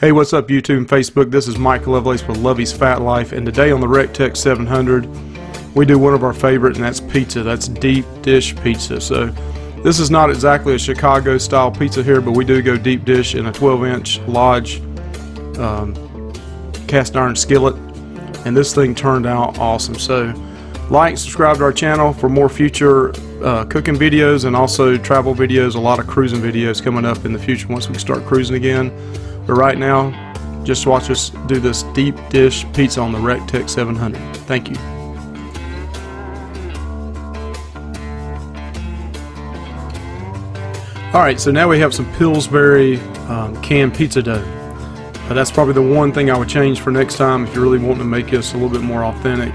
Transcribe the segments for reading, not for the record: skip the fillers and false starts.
Hey, what's up YouTube and Facebook? This is Mike Lovelace with Lovey's Fat Life, and today on the REC TEC 700 we do one of our favorite, and that's pizza. That's deep dish pizza. So this is not exactly a Chicago style pizza here, but we do go deep dish in a 12-inch Lodge cast iron skillet, and this thing turned out awesome. So like, subscribe to our channel for more future cooking videos and also travel videos. A lot of cruising videos coming up in the future once we start cruising again. But right now, just watch us do this deep dish pizza on the REC TEC 700. Thank you. Alright, so now we have some Pillsbury canned pizza dough. That's probably the one thing I would change for next time if you're really wanting to make this a little bit more authentic.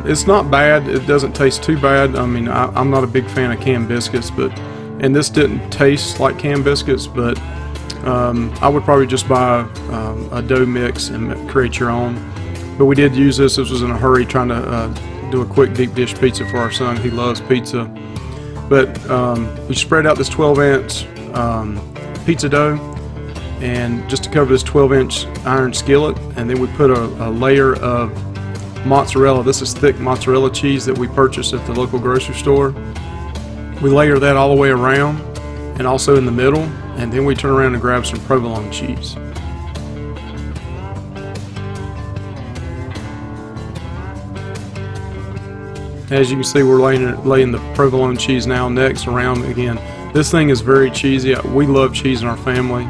It's not bad. It doesn't taste too bad. I mean, I'm not a big fan of canned biscuits, and this didn't taste like canned biscuits, but I would probably just buy a dough mix and create your own. But we did use this. This was in a hurry, trying to do a quick deep dish pizza for our son. He loves pizza. But we spread out this 12-inch pizza dough, and just to cover this 12-inch iron skillet, and then we put a layer of mozzarella. This is thick mozzarella cheese that we purchased at the local grocery store. We layer that all the way around and also in the middle, and then we turn around and grab some provolone cheese. As you can see, we're laying the provolone cheese now next around again. This thing is very cheesy. We love cheese in our family,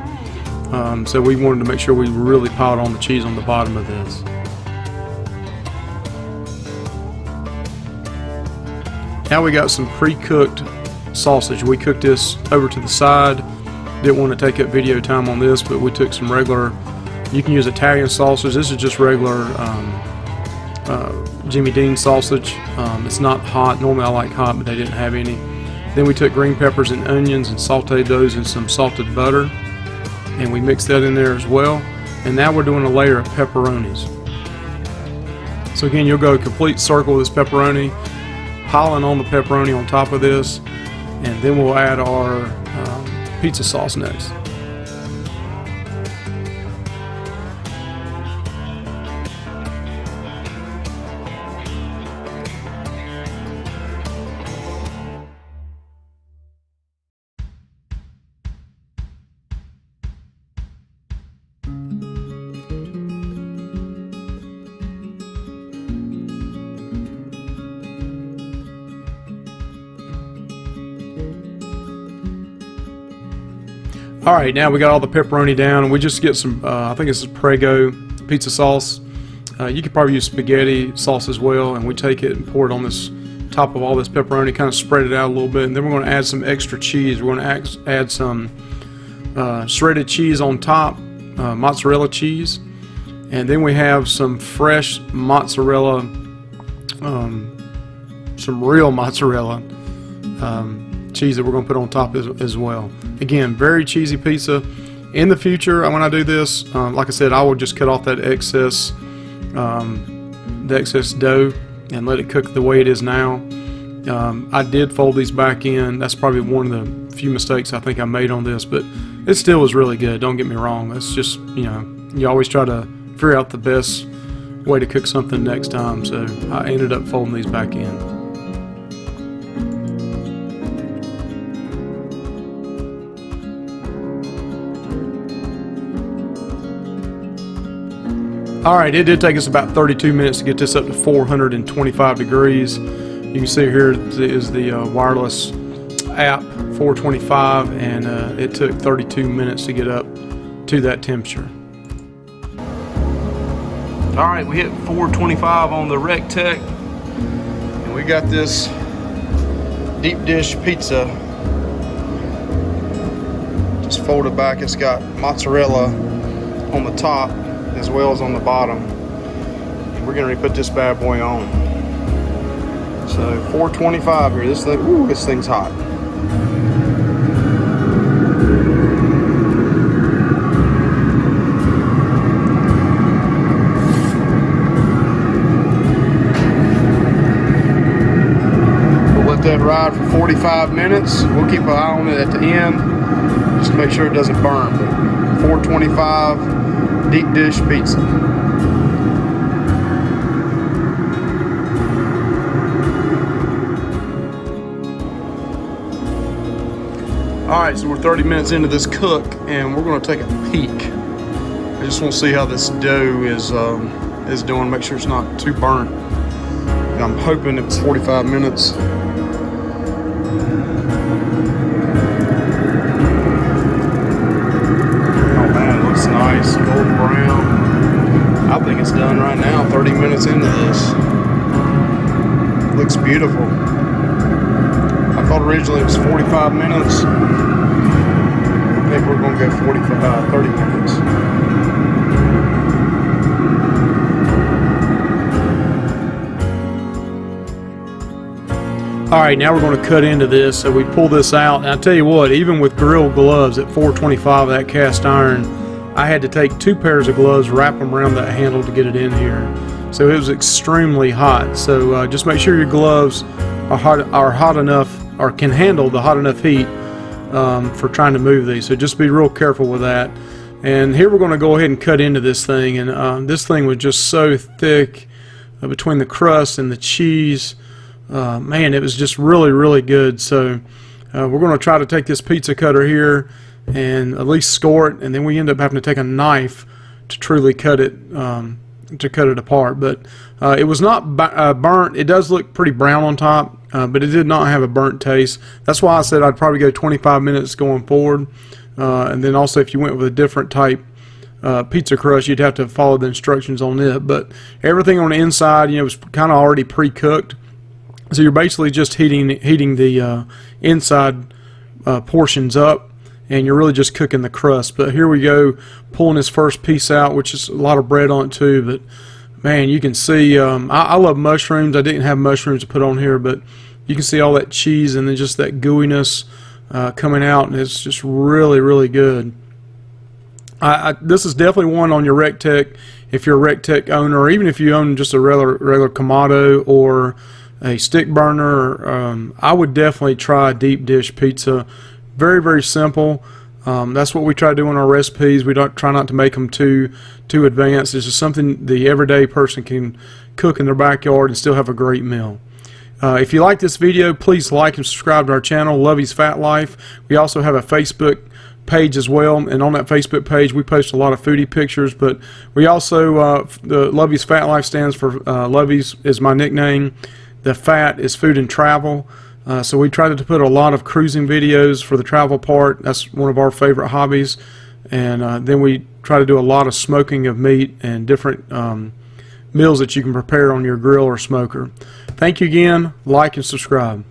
so we wanted to make sure we really piled on the cheese on the bottom of this. Now we got some pre-cooked sausage. We cooked this over to the side. Didn't want to take up video time on this, but we took some regular, you can use Italian sausage. This is just regular Jimmy Dean sausage. It's not hot. Normally I like hot, but they didn't have any. Then we took green peppers and onions and sauteed those in some salted butter, and we mixed that in there as well. And now we're doing a layer of pepperonis. So again, you'll go a complete circle with this pepperoni, piling on the pepperoni on top of this, and then we'll add our pizza sauce next. Alright, now we got all the pepperoni down, and we just get some, I think this is Prego pizza sauce. You could probably use spaghetti sauce as well, and we take it and pour it on this top of all this pepperoni, kind of spread it out a little bit, and then we're going to add some extra cheese. We're going to add some shredded cheese on top, mozzarella cheese, and then we have some fresh mozzarella, some real mozzarella cheese that we're going to put on top as well. Again, very cheesy pizza. In the future, when I do this, like I said, I will just cut off that excess dough and let it cook the way it is now. I did fold these back in. That's probably one of the few mistakes I think I made on this, but it still was really good. Don't get me wrong. It's just, you know, you always try to figure out the best way to cook something next time. So I ended up folding these back in. Alright, it did take us about 32 minutes to get this up to 425 degrees. You can see here is the wireless app, 425, and it took 32 minutes to get up to that temperature. Alright, we hit 425 on the REC TEC, and we got this deep dish pizza just folded back. It's got mozzarella on the top as well as on the bottom. And we're going to put this bad boy on. So 425 here. This thing, ooh, this thing's hot. We'll let that ride for 45 minutes. We'll keep an eye on it at the end. just to make sure it doesn't burn. But 425 deep dish pizza. Alright, so we're 30 minutes into this cook and we're going to take a peek. I just want to see how this dough is doing, make sure it's not too burnt. And I'm hoping it's 45 minutes. Nice golden brown. I think it's done right now, 30 minutes into this. Looks beautiful. I thought originally it was 45 minutes. I think we're going to go 30 minutes. Alright, now we're going to cut into this. So we pull this out, and I tell you what, even with grill gloves at 425, that cast iron, I had to take 2 pairs of gloves, wrap them around that handle to get it in here. So it was extremely hot. So just make sure your gloves are hot enough, or can handle the hot enough heat for trying to move these. So just be real careful with that. And here we're going to go ahead and cut into this thing. And this thing was just so thick between the crust and the cheese. Man, it was just really, really good. So we're going to try to take this pizza cutter here and at least score it, and then we end up having to take a knife to truly cut it apart. But it was not burnt. It does look pretty brown on top, but it did not have a burnt taste. That's why I said I'd probably go 25 minutes going forward. And then also, if you went with a different type pizza crust, you'd have to follow the instructions on it. But everything on the inside, you know, was kind of already pre-cooked. So you're basically just heating the inside portions up, and you're really just cooking the crust. But here we go, pulling this first piece out, which is a lot of bread on it too. But man, you can see I love mushrooms. I didn't have mushrooms to put on here, but you can see all that cheese and then just that gooiness coming out, and it's just really, really good. This is definitely one on your REC TEC if you're a REC TEC owner, or even if you own just a regular Kamado or a stick burner. I would definitely try deep dish pizza. Very, very simple. That's what we try to do in our recipes. We don't try not to make them too advanced. It's just something the everyday person can cook in their backyard and still have a great meal. If you like this video, please like and subscribe to our channel, Lovey's Fat Life. We also have a Facebook page as well, and on that Facebook page we post a lot of foodie pictures. But we also the Lovey's Fat Life stands for Lovey's is my nickname. The fat is food and travel. So we try to put a lot of cruising videos for the travel part. That's one of our favorite hobbies. And then we try to do a lot of smoking of meat and different meals that you can prepare on your grill or smoker. Thank you again. Like and subscribe.